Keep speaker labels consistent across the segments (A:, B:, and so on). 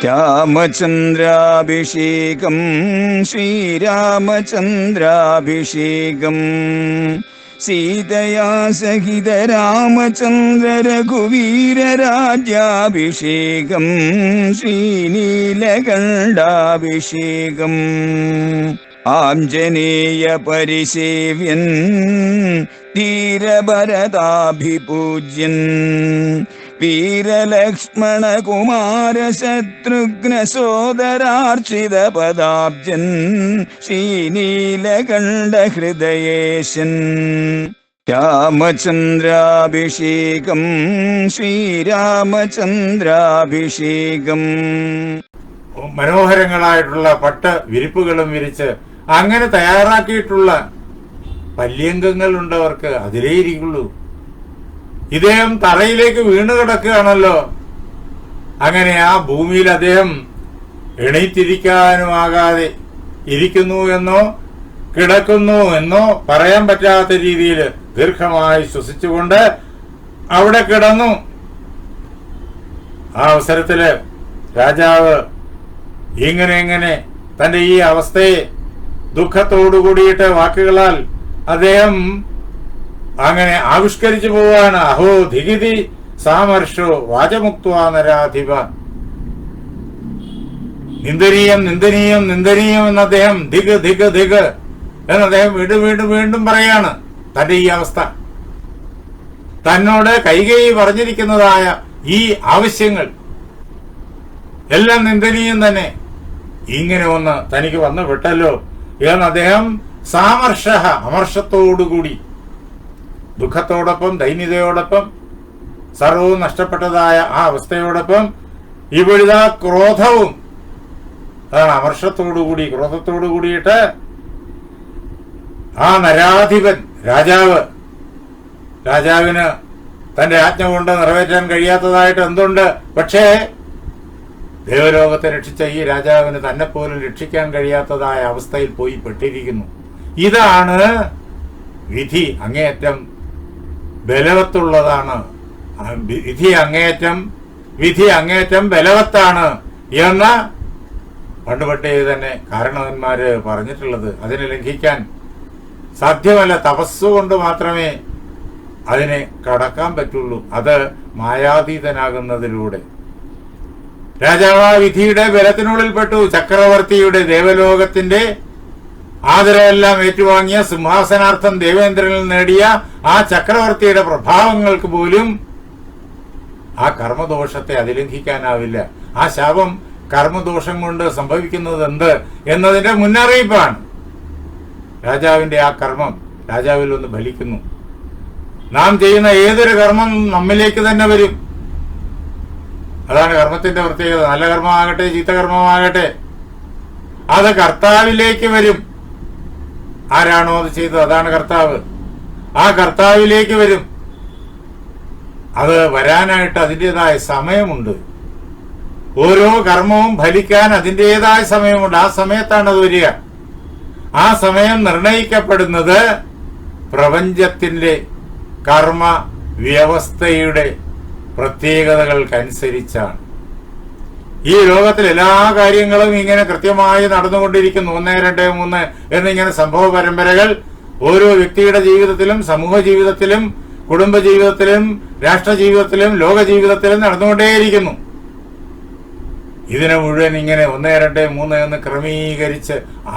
A: രാമചന്ദ്രാഭിഷേകം ശ്രീരാമചന്ദ്രാഭിഷേകം സീതയാ സഹിത രാമചന്ദ്ര രഘുവീരരാജ്യാഭിഷേകം ശ്രീനീലകണ്ഠാഭിഷേകം ആഞ്ജനേയ പരിസേവ്യൻ ധീരഭരതാഭിപൂജ്യൻ വീരലക്ഷ്മണ കുമാര ശത്രുഘ്ന സോദരാർച്ചിത പദാബ്ജൻ ശ്രീനീലകണ്ഠ ഹൃദയേശൻ രാമചന്ദ്രാഭിഷേകം ശ്രീരാമചന്ദ്രാഭിഷേകം.
B: മനോഹരങ്ങളായിട്ടുള്ള പട്ട് വിരിപ്പുകളും വിരിച്ച് അങ്ങനെ തയ്യാറാക്കിയിട്ടുള്ള പല്യംഗങ്ങളുണ്ടവർക്ക് അതിലേ ഇരിക്കുള്ളൂ. ഇദ്ദേഹം തറയിലേക്ക് വീണു കിടക്കുകയാണല്ലോ. അങ്ങനെ ആ ഭൂമിയിൽ അദ്ദേഹം എണീറ്റിരിക്കാനുമാകാതെ ഇരിക്കുന്നു എന്നോ കിടക്കുന്നു എന്നോ പറയാൻ പറ്റാത്ത രീതിയിൽ ദീർഘമായി ശ്വസിച്ചുകൊണ്ട് അവിടെ കിടന്നു. ആ അവസരത്തില് രാജാവ് ഇങ്ങനെ തന്റെ ഈ അവസ്ഥയെ ദുഃഖത്തോടുകൂടിയിട്ട് വാക്കുകളാൽ അദ്ദേഹം അങ്ങനെ ആവിഷ്കരിച്ചു പോവാണ്. അഹോ ധിഗിതി സാമർഷോ വാചമുക്ത്വാ നരാധിപ. നിന്ദനീയം നിന്ദനീയം നിന്ദനീയം എന്ന് അദ്ദേഹം ധിഗ് ധിഗ് ധിഗ് എന്ന് അദ്ദേഹം വീണ്ടും പറയാണ്. തന്റെ ഈ അവസ്ഥ തന്നോട് കൈകേയി പറഞ്ഞിരിക്കുന്നതായ ഈ ആവശ്യങ്ങൾ എല്ലാം നിന്ദനീയം തന്നെ. ഇങ്ങനെ ഒന്ന് തനിക്ക് വന്നു വിട്ടല്ലോ എന്ന് അദ്ദേഹം സാമർഷ അമർഷത്തോടുകൂടി ദുഃഖത്തോടൊപ്പം ദൈന്യതയോടൊപ്പം സർവവും നഷ്ടപ്പെട്ടതായ ആ അവസ്ഥയോടൊപ്പം ഇവിടുത്തെ ക്രോധവും അതാണ് അമർഷത്തോടുകൂടി ക്രോധത്തോടു കൂടിയിട്ട് ആ നരാധിപൻ രാജാവിന് തന്റെ ആജ്ഞ കൊണ്ട് നിറവേറ്റാൻ കഴിയാത്തതായിട്ട് എന്തുണ്ട്? പക്ഷേ ദേവലോകത്തെ രക്ഷിച്ച ഈ രാജാവിന് തന്നെ പോലും രക്ഷിക്കാൻ കഴിയാത്തതായ അവസ്ഥയിൽ പോയി പെട്ടിരിക്കുന്നു. ഇതാണ് വിധി. അങ്ങേയറ്റം ബലവത്തുള്ളതാണ്. വിധി അങ്ങേയറ്റം ബലവത്താണ് എന്ന് പണ്ടുപട്ടേ തന്നെ കാരണവന്മാര് പറഞ്ഞിട്ടുള്ളത്. അതിനെ ലംഘിക്കാൻ സാധ്യമല്ല. തപസ്സുകൊണ്ട് മാത്രമേ അതിനെ കടക്കാൻ പറ്റുള്ളൂ. അത് മായാതീതനാകുന്നതിലൂടെ. രാജാവ് ആ വിധിയുടെ ബലത്തിനുള്ളിൽപ്പെട്ടു. ചക്രവർത്തിയുടെ ദേവലോകത്തിന്റെ ആദരവെല്ലാം ഏറ്റുവാങ്ങിയ സിംഹാസനാർത്ഥം ദേവേന്ദ്രനിൽ നേടിയ ആ ചക്രവർത്തിയുടെ പ്രഭാവങ്ങൾക്ക് പോലും ആ കർമ്മദോഷത്തെ അതിലംഘിക്കാനാവില്ല. ആ ശാപം കർമ്മദോഷം കൊണ്ട് സംഭവിക്കുന്നത് എന്ത് എന്നതിന്റെ മുന്നറിയിപ്പാണ്. രാജാവിന്റെ ആ കർമ്മം രാജാവിൽ ഒന്ന് ഫലിക്കുന്നു. നാം ചെയ്യുന്ന ഏതൊരു കർമ്മം നമ്മിലേക്ക് തന്നെ വരും. അതാണ് കർമ്മത്തിന്റെ പ്രത്യേകത. നല്ല കർമ്മമാകട്ടെ ചീത്ത കർമ്മമാകട്ടെ അത് കർത്താവിലേക്ക് വരും. ആരാണോ അത് ചെയ്തത് അതാണ് കർത്താവ്. ആ കർത്താവിലേക്ക് വരും. അത് വരാനായിട്ട് അതിൻ്റെതായ സമയമുണ്ട്. ഓരോ കർമ്മവും ഫലിക്കാൻ അതിൻ്റെതായ സമയമുണ്ട്. ആ സമയത്താണ് അത് വരിക. ആ സമയം നിർണയിക്കപ്പെടുന്നത് പ്രപഞ്ചത്തിന്റെ കർമ്മ വ്യവസ്ഥയുടെ പ്രത്യേകതകൾക്കനുസരിച്ചാണ്. ഈ ലോകത്തിൽ എല്ലാ കാര്യങ്ങളും ഇങ്ങനെ കൃത്യമായി നടന്നുകൊണ്ടിരിക്കുന്നു. 1, 2, 3 എന്നിങ്ങനെ സംഭവ പരമ്പരകൾ ഓരോ വ്യക്തിയുടെ ജീവിതത്തിലും സമൂഹ ജീവിതത്തിലും കുടുംബ ജീവിതത്തിലും രാഷ്ട്ര ജീവിതത്തിലും ലോക ജീവിതത്തിലും നടന്നുകൊണ്ടേയിരിക്കുന്നു. ഇതിനെ മുഴുവൻ ഇങ്ങനെ 1, 2, 3 എന്ന് ക്രമീകരിച്ച്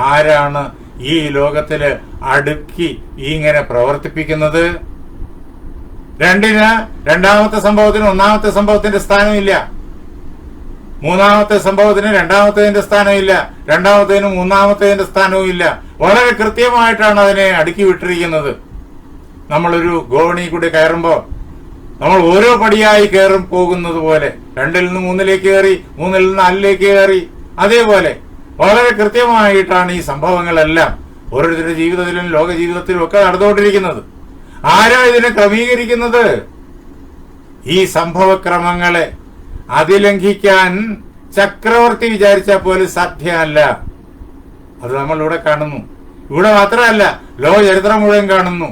B: ആരാണ് ഈ ലോകത്തില് അടുക്കി ഇങ്ങനെ പ്രവർത്തിപ്പിക്കുന്നത്? രണ്ടാമത്തെ സംഭവത്തിന് ഒന്നാമത്തെ സംഭവത്തിന്റെ സ്ഥാനമില്ല. മൂന്നാമത്തെ സംഭവത്തിന് രണ്ടാമത്തേതിന്റെ സ്ഥാനമില്ല. രണ്ടാമത്തേതിന് മൂന്നാമത്തേതിന്റെ സ്ഥാനവും ഇല്ല. വളരെ കൃത്യമായിട്ടാണ് അതിനെ അടുക്കി വിട്ടിരിക്കുന്നത്. നമ്മളൊരു ഗോവണി കൂടി കയറുമ്പോൾ നമ്മൾ ഓരോ പടിയായി കയറും പോകുന്നത് പോലെ 2ൽ നിന്ന് 3ലേക്ക് കയറി, 3ൽ നിന്ന് 4ലേക്ക് കയറി, അതേപോലെ വളരെ കൃത്യമായിട്ടാണ് ഈ സംഭവങ്ങളെല്ലാം ഓരോരുത്തരുടെ ജീവിതത്തിലും ലോക ജീവിതത്തിലും ഒക്കെ നടന്നുകൊണ്ടിരിക്കുന്നത്. ആരാ ഇതിനെ ക്രമീകരിക്കുന്നത്? ഈ സംഭവക്രമങ്ങളെ അതിലംഘിക്കാൻ ചക്രവർത്തി വിചാരിച്ചാൽ പോലും സാധ്യമല്ല. അത് നമ്മളിവിടെ കാണുന്നു. ഇവിടെ മാത്രമല്ല, ലോക ചരിത്രം മുഴുവൻ കാണുന്നു.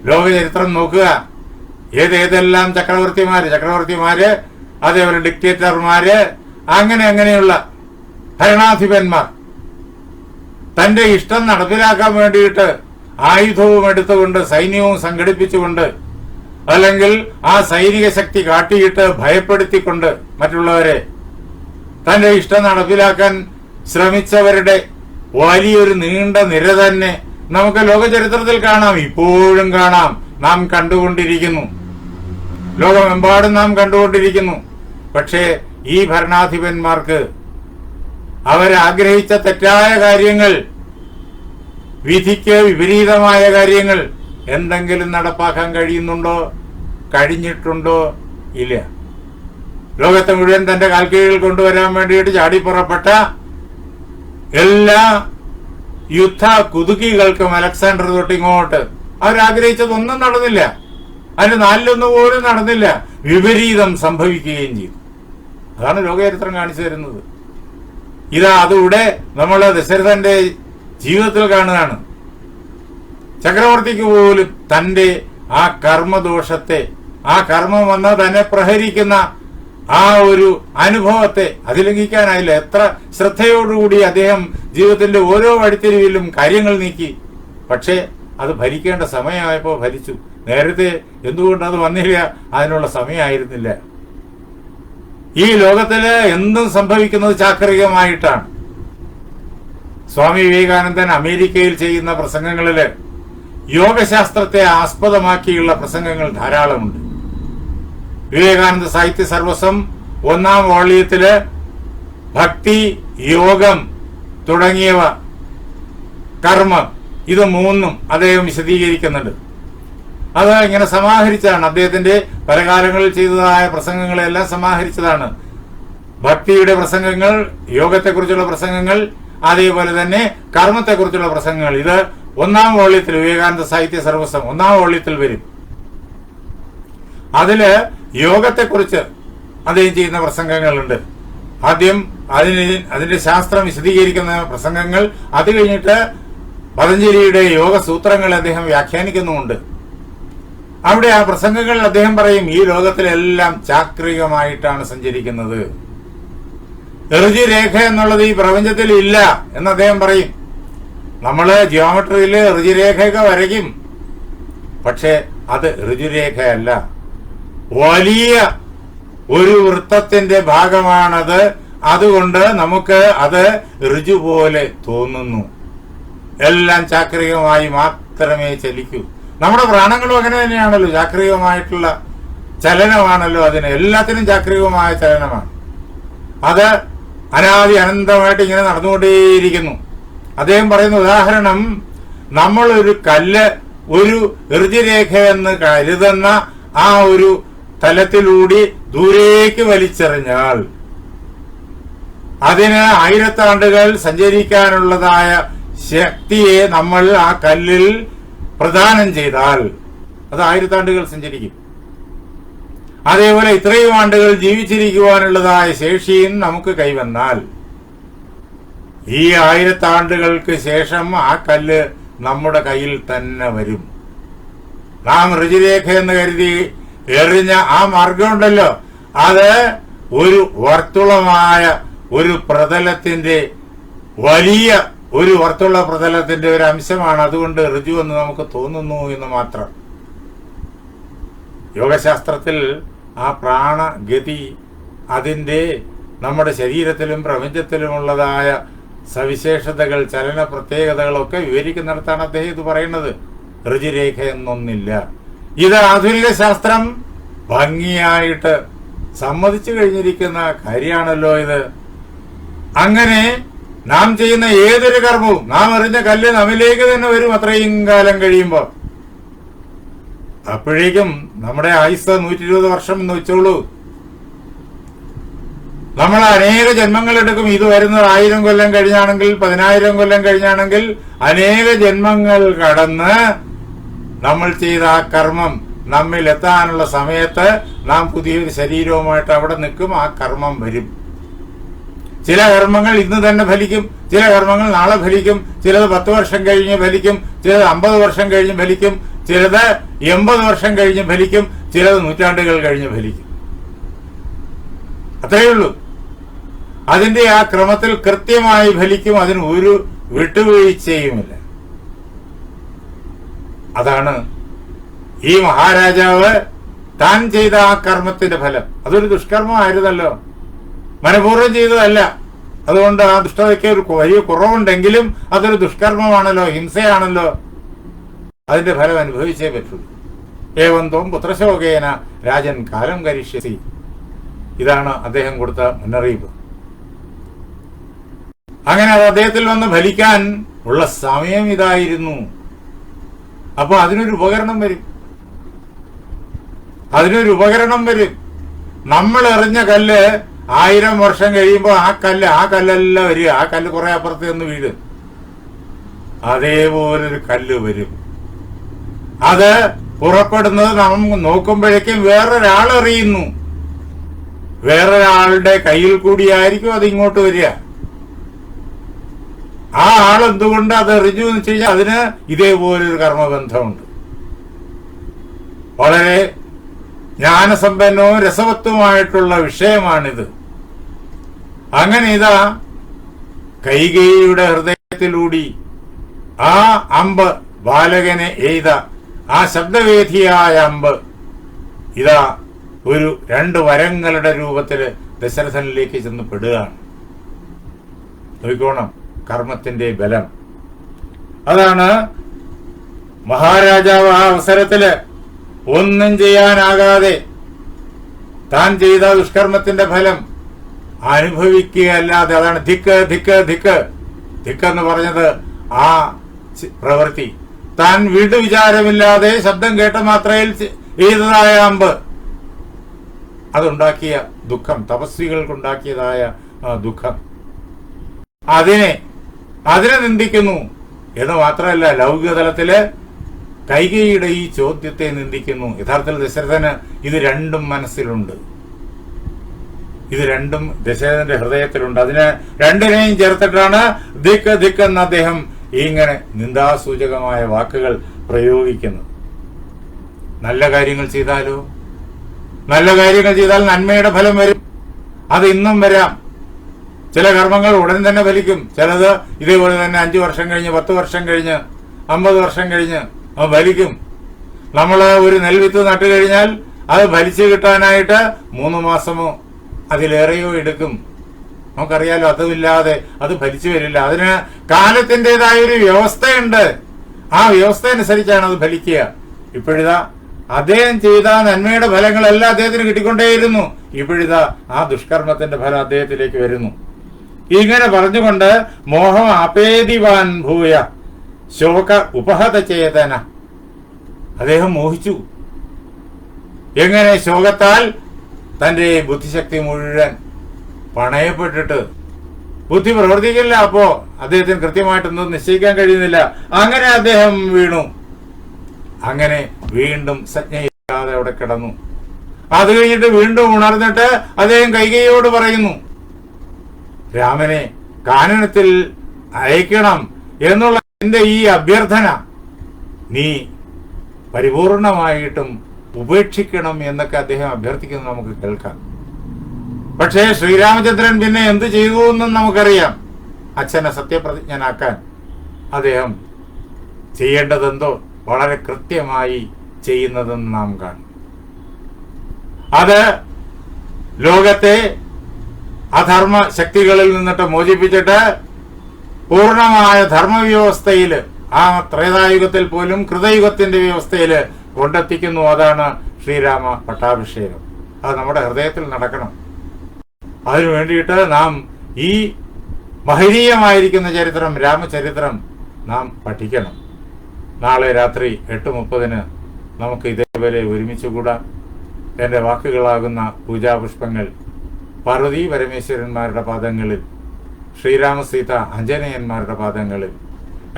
B: ലോക ചരിത്രം നോക്കുക. ഏതെല്ലാം ചക്രവർത്തിമാര്, അതേപോലെ ഡിക്റ്റേറ്റർമാര്, അങ്ങനെയുള്ള ഭരണാധിപന്മാർ തന്റെ ഇഷ്ടം നടപ്പിലാക്കാൻ വേണ്ടിയിട്ട് ആയുധവും എടുത്തുകൊണ്ട് സൈന്യവും സംഘടിപ്പിച്ചുകൊണ്ട് അല്ലെങ്കിൽ ആ സൈനിക ശക്തി കാട്ടിയിട്ട് ഭയപ്പെടുത്തിക്കൊണ്ട് മറ്റുള്ളവരെ തന്റെ ഇഷ്ടം നടപ്പിലാക്കാൻ ശ്രമിച്ചവരുടെ വലിയൊരു നീണ്ട നിര തന്നെ നമുക്ക് ലോക ചരിത്രത്തിൽ കാണാം, ഇപ്പോഴും കാണാം, നാം കണ്ടുകൊണ്ടിരിക്കുന്നു, ലോകമെമ്പാടും നാം കണ്ടുകൊണ്ടിരിക്കുന്നു. പക്ഷേ ഈ ഭരണാധിപന്മാർക്ക് അവരാഗ്രഹിച്ച തെറ്റായ കാര്യങ്ങൾ, വിധിക്ക് വിപരീതമായ കാര്യങ്ങൾ എന്തെങ്കിലും നടപ്പാക്കാൻ കഴിയുന്നുണ്ടോ? കഴിഞ്ഞിട്ടുണ്ടോ? ഇല്ല. ലോകത്തെ മുഴുവൻ തന്റെ കാൽക്കീഴിൽ കൊണ്ടുവരാൻ വേണ്ടിയിട്ട് ചാടിപ്പുറപ്പെട്ട എല്ലാ യുദ്ധ കുതുകികൾക്കും അലക്സാണ്ടർ തൊട്ടിങ്ങോട്ട് അവരാഗ്രഹിച്ചതൊന്നും നടന്നില്ല. അതിന് നാലിലൊന്നും പോലും നടന്നില്ല. വിപരീതം സംഭവിക്കുകയും ചെയ്തു. അതാണ് ലോകചരിത്രം കാണിച്ചു തരുന്നത്. അതിവിടെ നമ്മൾ ദശരഥന്റെ ജീവിതത്തിൽ കാണുകയാണ്. ചക്രവർത്തിക്ക് പോലും തന്റെ ആ കർമ്മദോഷത്തെ, ആ കർമ്മം വന്ന് തന്നെ പ്രഹരിക്കുന്ന ആ ഒരു അനുഭവത്തെ അതിലംഘിക്കാനായില്ല. എത്ര ശ്രദ്ധയോടുകൂടി അദ്ദേഹം ജീവിതത്തിന്റെ ഓരോ വഴിത്തിരിവിലും കാര്യങ്ങൾ നീക്കി. പക്ഷേ അത് ഭരിക്കേണ്ട സമയമായപ്പോ ഭരിച്ചു. നേരത്തെ എന്തുകൊണ്ട് അത് വന്നില്ല? അതിനുള്ള സമയമായിരുന്നില്ല. ഈ ലോകത്തില് എന്തും സംഭവിക്കുന്നത് ചാക്രികമായിട്ടാണ്. സ്വാമി വിവേകാനന്ദൻ അമേരിക്കയിൽ ചെയ്യുന്ന പ്രസംഗങ്ങളില് യോഗശാസ്ത്രത്തെ ആസ്പദമാക്കിയുള്ള പ്രസംഗങ്ങൾ ധാരാളമുണ്ട്. വിവേകാനന്ദ സാഹിത്യ സർവസ്വം 1-ാം വോള്യത്തില് ഭക്തി, യോഗം തുടങ്ങിയവ, കർമ്മം, ഇത് മൂന്നും അദ്ദേഹം വിശദീകരിക്കുന്നുണ്ട്. അത് ഇങ്ങനെ സമാഹരിച്ചതാണ്. അദ്ദേഹത്തിന്റെ പല കാലങ്ങളിൽ ചെയ്തതായ പ്രസംഗങ്ങളെല്ലാം സമാഹരിച്ചതാണ്. ഭക്തിയുടെ പ്രസംഗങ്ങൾ, യോഗത്തെക്കുറിച്ചുള്ള പ്രസംഗങ്ങൾ, അതേപോലെ തന്നെ കർമ്മത്തെക്കുറിച്ചുള്ള പ്രസംഗങ്ങൾ. ഇത് 1-ാം വോള്യത്തിൽ, വിവേകാനന്ദ സാഹിത്യ സർവസ്വം 1-ാം വോള്യത്തിൽ വരും. അതില് യോഗത്തെക്കുറിച്ച് അദ്ദേഹം ചെയ്യുന്ന പ്രസംഗങ്ങളുണ്ട്. ആദ്യം അതിന്റെ ശാസ്ത്രം വിശദീകരിക്കുന്ന പ്രസംഗങ്ങൾ, അത് കഴിഞ്ഞിട്ട് പതഞ്ജലിയുടെ യോഗ സൂത്രങ്ങൾ അദ്ദേഹം വ്യാഖ്യാനിക്കുന്നുമുണ്ട്. അവിടെ ആ പ്രസംഗങ്ങളിൽ അദ്ദേഹം പറയും, ഈ ലോകത്തിലെല്ലാം ചാക്രികമായിട്ടാണ് സഞ്ചരിക്കുന്നത്. ഋജുരേഖ എന്നുള്ളത് ഈ പ്രപഞ്ചത്തിൽ ഇല്ല എന്ന് അദ്ദേഹം പറയും. നമ്മള് ജിയോമെട്രിയില് ഋജുരേഖയൊക്കെ വരയ്ക്കും, പക്ഷെ അത് ഋജുരേഖയല്ല, വലിയ ഒരു വൃത്തത്തിന്റെ ഭാഗമാണത്. അതുകൊണ്ട് നമുക്ക് അത് ഋജു പോലെ തോന്നുന്നു. എല്ലാം ചാക്രികമായി മാത്രമേ ചലിക്കൂ. നമ്മുടെ പ്രാണങ്ങളും അങ്ങനെ തന്നെയാണല്ലോ, ചാക്രികമായിട്ടുള്ള ചലനമാണല്ലോ. അതിന് എല്ലാത്തിനും ചാക്രികമായ ചലനമാണ്. അത് അനാദി അനന്തമായിട്ട് ഇങ്ങനെ നടന്നുകൊണ്ടേയിരിക്കുന്നു. അദ്ദേഹം പറയുന്ന ഉദാഹരണം, നമ്മൾ ഒരു കല്ല് ഒരു ഋജുരേഖ എന്ന് കരുതുന്ന ആ ഒരു തലത്തിലൂടെ ദൂരേക്ക് വലിച്ചെറിഞ്ഞാൽ അതിന് 1000 ആണ്ടുകൾ സഞ്ചരിക്കാനുള്ളതായ ശക്തിയെ നമ്മൾ ആ കല്ലിൽ പ്രദാനം ചെയ്താൽ അത് 1000 ആണ്ടുകൾ സഞ്ചരിക്കും. അതേപോലെ ഇത്രയും ആണ്ടുകൾ ജീവിച്ചിരിക്കുവാനുള്ളതായ ശേഷിയും നമുക്ക് കൈവന്നാൽ ഈ 1000 ആണ്ടുകൾക്ക് ശേഷം ആ കല്ല് നമ്മുടെ കയ്യിൽ തന്നെ വരും. നാം ഋജുരേഖ എന്ന് കരുതി എറിഞ്ഞ ആ മാർഗമുണ്ടല്ലോ, അത് ഒരു വർത്തുളമായ ഒരു പ്രതലത്തിന്റെ, വലിയ ഒരു വർത്തുള്ള പ്രതലത്തിന്റെ ഒരു അംശമാണ്. അതുകൊണ്ട് ഋജു എന്ന് നമുക്ക് തോന്നുന്നു എന്ന് മാത്രം. യോഗശാസ്ത്രത്തിൽ ആ പ്രാണഗതി, അതിന്റെ നമ്മുടെ ശരീരത്തിലും പ്രപഞ്ചത്തിലുമുള്ളതായ സവിശേഷതകൾ, ചലന പ്രത്യേകതകളൊക്കെ വിവരിക്കുന്നിടത്താണ് അദ്ദേഹം ഇത് പറയുന്നത്. ഋജുരേഖ എന്നൊന്നില്ല. ഇത് ആധുനിക ശാസ്ത്രം ഭംഗിയായിട്ട് സമ്മതിച്ചു കഴിഞ്ഞിരിക്കുന്ന കാര്യമാണല്ലോ ഇത്. അങ്ങനെ നാം ചെയ്യുന്ന ഏതൊരു കർമ്മവും, നാം എറിഞ്ഞ കല്ല് നമ്മിലേക്ക് തന്നെ വരും അത്രയും കാലം കഴിയുമ്പോൾ. അപ്പോഴേക്കും നമ്മുടെ ആയുസ് 120 വർഷം എന്ന് വെച്ചോളൂ. നമ്മൾ അനേക ജന്മങ്ങൾ എടുക്കും. ഇത് വരുന്നത് 1000 കൊല്ലം കഴിഞ്ഞാണെങ്കിൽ, 10000 കൊല്ലം കഴിഞ്ഞാണെങ്കിൽ, അനേക ജന്മങ്ങൾ കടന്ന് നമ്മൾ ചെയ്ത ആ കർമ്മം നമ്മിൽ എത്താനുള്ള സമയത്ത് നാം പുതിയൊരു ശരീരവുമായിട്ട് അവിടെ നിൽക്കും. ആ കർമ്മം വരും. ചില കർമ്മങ്ങൾ ഇന്ന് തന്നെ ഫലിക്കും, ചില കർമ്മങ്ങൾ നാളെ ഫലിക്കും, ചിലത് 10 വർഷം കഴിഞ്ഞ് ഫലിക്കും, ചിലത് 50 വർഷം കഴിഞ്ഞ് ഫലിക്കും, ചിലത് 80 വർഷം കഴിഞ്ഞ് ഫലിക്കും, ചിലത് നൂറ്റാണ്ടുകൾ കഴിഞ്ഞ് ഫലിക്കും. അത്രയേ ഉള്ളൂ. അതിന്റെ ആ ക്രമത്തിൽ കൃത്യമായി ഫലിക്കും. അതിന് ഒരു വിട്ടുവീഴ്ചയുമില്ല. അതാണ് ഈ മഹാരാജാവ് താൻ ചെയ്ത ആ കർമ്മത്തിന്റെ ഫലം. അതൊരു ദുഷ്കർമ്മമായിരുന്നല്ലോ, മനഃപൂർവ്വം ചെയ്തതല്ല. അതുകൊണ്ട് ആ ദുഷ്ടതയ്ക്ക് ഒരു വലിയ കുറവുണ്ടെങ്കിലും അതൊരു ദുഷ്കർമ്മമാണല്ലോ, ഹിംസയാണല്ലോ. അതിന്റെ ഫലം അനുഭവിച്ചേ പറ്റുള്ളൂ. ഏവന്തോം പുത്രശോകേന രാജൻ കാലം കരിഷ്യസി. ഇതാണ് അദ്ദേഹം കൊടുത്ത മുന്നറിയിപ്പ്. അങ്ങനെ അത് അദ്ദേഹത്തിൽ വന്ന് ഫലിക്കാൻ ഉള്ള സമയം ഇതായിരുന്നു. അപ്പൊ അതിനൊരു ഉപകരണം വരും. നമ്മൾ എറിഞ്ഞ കല്ല് 1000 വർഷം കഴിയുമ്പോൾ ആ കല്ലല്ല വരിക. ആ കല്ല് കുറെ അപ്പുറത്ത് നിന്ന് വീഴും. അതേപോലൊരു കല്ല് വരും. അത് പുറപ്പെടുന്നത് നാം നോക്കുമ്പോഴേക്കും വേറൊരാൾ എറിയുന്നു. വേറൊരാളുടെ കയ്യിൽ കൂടിയായിരിക്കും അത് ഇങ്ങോട്ട് വരിക. ആ ആൾ എന്തുകൊണ്ട് അത് എറിഞ്ഞു എന്ന് വെച്ച് കഴിഞ്ഞാൽ അതിന് ഇതേപോലൊരു കർമ്മബന്ധമുണ്ട്. വളരെ ജ്ഞാനസമ്പന്നവും രസവത്വമായിട്ടുള്ള വിഷയമാണിത്. അങ്ങനെ ഇതാ കൈകേയിയുടെ ഹൃദയത്തിലൂടി ആ അമ്പ് ബാലകനെ എയ്ത ആ ശബ്ദവേദിയായ അമ്പ് ഇതാ ഒരു 2 വരങ്ങളുടെ രൂപത്തില് ദശരഥനിലേക്ക് ചെന്ന് പെടുകയാണ്. നോക്കിക്കോണം കർമ്മത്തിന്റെ ബലം. അതാണ് മഹാരാജാവ് ആ അവസരത്തില് ഒന്നും ചെയ്യാനാകാതെ താൻ ചെയ്ത ദുഷ്കർമ്മത്തിന്റെ ഫലം അനുഭവിക്കുകയല്ലാതെ, അതാണ് ധിക്ക് ധിക്ക് ധിക്ക് ധിക്കെന്ന് പറഞ്ഞത്. ആ പ്രവൃത്തി താൻ വീണ്ടും വിചാരമില്ലാതെ ശബ്ദം കേട്ട മാത്രയിൽ ചെയ്തതായ അമ്പ് അതുണ്ടാക്കിയ ദുഃഖം, തപസ്വികൾക്കുണ്ടാക്കിയതായ ദുഃഖം, അതിനെ നിന്ദിക്കുന്നു എന്ന് മാത്രമല്ല, ലൗകിക തലത്തില് കൈകേയിയുടെ ഈ ചോദ്യത്തെ നിന്ദിക്കുന്നു. യഥാർത്ഥത്തിൽ ദശരഥന് ഇത് രണ്ടും മനസ്സിലുണ്ട്. ഇത് രണ്ടും ദശരഥന്റെ ഹൃദയത്തിലുണ്ട്. അതിന് രണ്ടിനെയും ചേർത്തിട്ടാണ് ധിക്ക് ധിക്ക് എന്ന് അദ്ദേഹം ഇങ്ങനെ നിന്ദാസൂചകമായ വാക്കുകൾ പ്രയോഗിക്കുന്നത്. നല്ല കാര്യങ്ങൾ ചെയ്താലോ, നല്ല കാര്യങ്ങൾ ചെയ്താൽ നന്മയുടെ ഫലം വരും. അത് ഇന്നും വരാം. ചില കർമ്മങ്ങൾ ഉടൻ തന്നെ ഫലിക്കും. ചിലത് ഇതേപോലെ തന്നെ 5 വർഷം കഴിഞ്ഞ്, 10 വർഷം കഴിഞ്ഞ്, 50 വർഷം കഴിഞ്ഞ് അത് ഫലിക്കും. നമ്മൾ ഒരു നെൽവിത്ത് നട്ടു കഴിഞ്ഞാൽ അത് ഫലിച്ചു കിട്ടാനായിട്ട് 3 മാസമോ അതിലേറെയോ എടുക്കും. നമുക്കറിയാലോ, അതുമില്ലാതെ അത് ഫലിച്ചു വരില്ല. അതിന് കാലത്തിൻ്റെതായ ഒരു വ്യവസ്ഥയുണ്ട്. ആ വ്യവസ്ഥ അനുസരിച്ചാണ് അത് ഫലിക്കുക. ഇപ്പോഴിതാ അദ്ദേഹം ചെയ്ത നന്മയുടെ ഫലങ്ങളെല്ലാം അദ്ദേഹത്തിന് കിട്ടിക്കൊണ്ടേയിരുന്നു. ഇപ്പോഴിതാ ആ ദുഷ്കർമ്മത്തിന്റെ ഫലം അദ്ദേഹത്തിലേക്ക് വരുന്നു. ഇങ്ങനെ പറഞ്ഞുകൊണ്ട് മോഹം ആപേദിവാൻ ഭൂയ ശോക ഉപഹത ചേതന, അദ്ദേഹം മോഹിച്ചു. എങ്ങനെ? ശോകത്താൽ തന്റെ ബുദ്ധിശക്തി മുഴുവൻ പണയപ്പെട്ടിട്ട് ബുദ്ധി പ്രവർത്തിക്കില്ല. അപ്പോ അദ്ദേഹത്തിന് കൃത്യമായിട്ടൊന്നും നിശ്ചയിക്കാൻ കഴിയുന്നില്ല. അങ്ങനെ അദ്ദേഹം വീണു. അങ്ങനെ വീണ്ടും സജ്ഞയില്ലാതെ അവിടെ കിടന്നു. അത് കഴിഞ്ഞിട്ട് വീണ്ടും ഉണർന്നിട്ട് അദ്ദേഹം കൈകേയിയോട് പറയുന്നു, രാമനെ കാനനത്തിൽ അയക്കണം എന്നുള്ള എന്റെ ഈ അഭ്യർത്ഥന നീ പരിപൂർണമായിട്ടും ഉപേക്ഷിക്കണം എന്നൊക്കെ അദ്ദേഹം അഭ്യർത്ഥിക്കുന്നത് നമുക്ക് കേൾക്കാം. പക്ഷേ ശ്രീരാമചന്ദ്രൻ പിന്നെ എന്ത് ചെയ്തു എന്നും നമുക്കറിയാം. അച്ഛനെ സത്യപ്രതിജ്ഞനാക്കാൻ അദ്ദേഹം ചെയ്യേണ്ടതെന്തോ വളരെ കൃത്യമായി ചെയ്യുന്നതെന്ന് നാം കാണും. അത് ലോകത്തെ അധർമ്മ ശക്തികളിൽ നിന്നിട്ട് മോചിപ്പിച്ചിട്ട് പൂർണമായ ധർമ്മവ്യവസ്ഥയില്, ആ ത്രേതായുഗത്തിൽ പോലും കൃതയുഗത്തിന്റെ വ്യവസ്ഥയില് കൊണ്ടെത്തിക്കുന്നു. അതാണ് ശ്രീരാമ പട്ടാഭിഷേകം. അത് നമ്മുടെ ഹൃദയത്തിൽ നടക്കണം. അതിനു വേണ്ടിയിട്ട് നാം ഈ മഹനീയമായിരിക്കുന്ന ചരിത്രം, രാമചരിത്രം നാം പഠിക്കണം. നാളെ രാത്രി 8:30 നമുക്ക് ഇതേപോലെ ഒരുമിച്ച് കൂടാം. എൻ്റെ വാക്കുകളാകുന്ന പൂജാപുഷ്പങ്ങൾ പാർവതി പരമേശ്വരന്മാരുടെ പാദങ്ങളിൽ, ശ്രീരാമസീത ആഞ്ജനേയന്മാരുടെ പാദങ്ങളിൽ,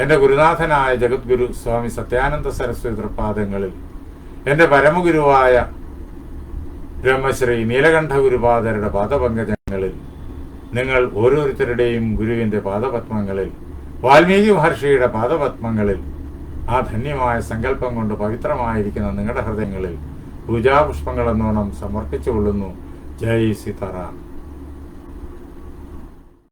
B: എൻ്റെ ഗുരുനാഥനായ ജഗദ്ഗുരു സ്വാമി സത്യാനന്ദ സരസ്വതി പാദങ്ങളിൽ, എൻ്റെ പരമഗുരുവായ ബ്രഹ്മശ്രീ നീലകണ്ഠ ഗുരുപാദരുടെ പാദപങ്കജങ്ങളിൽ, നിങ്ങൾ ഓരോരുത്തരുടെയും ഗുരുവിൻ്റെ പാദപത്മങ്ങളിൽ, വാൽമീകി മഹർഷിയുടെ പാദപത്മങ്ങളിൽ, ആ ധന്യമായ സങ്കല്പം കൊണ്ട് പവിത്രമായിരിക്കുന്ന നിങ്ങളുടെ ഹൃദയങ്ങളിൽ പൂജാപുഷ്പങ്ങൾ എന്നോണം സമർപ്പിച്ചുകൊള്ളുന്നു. ജയ് സീതാറാം.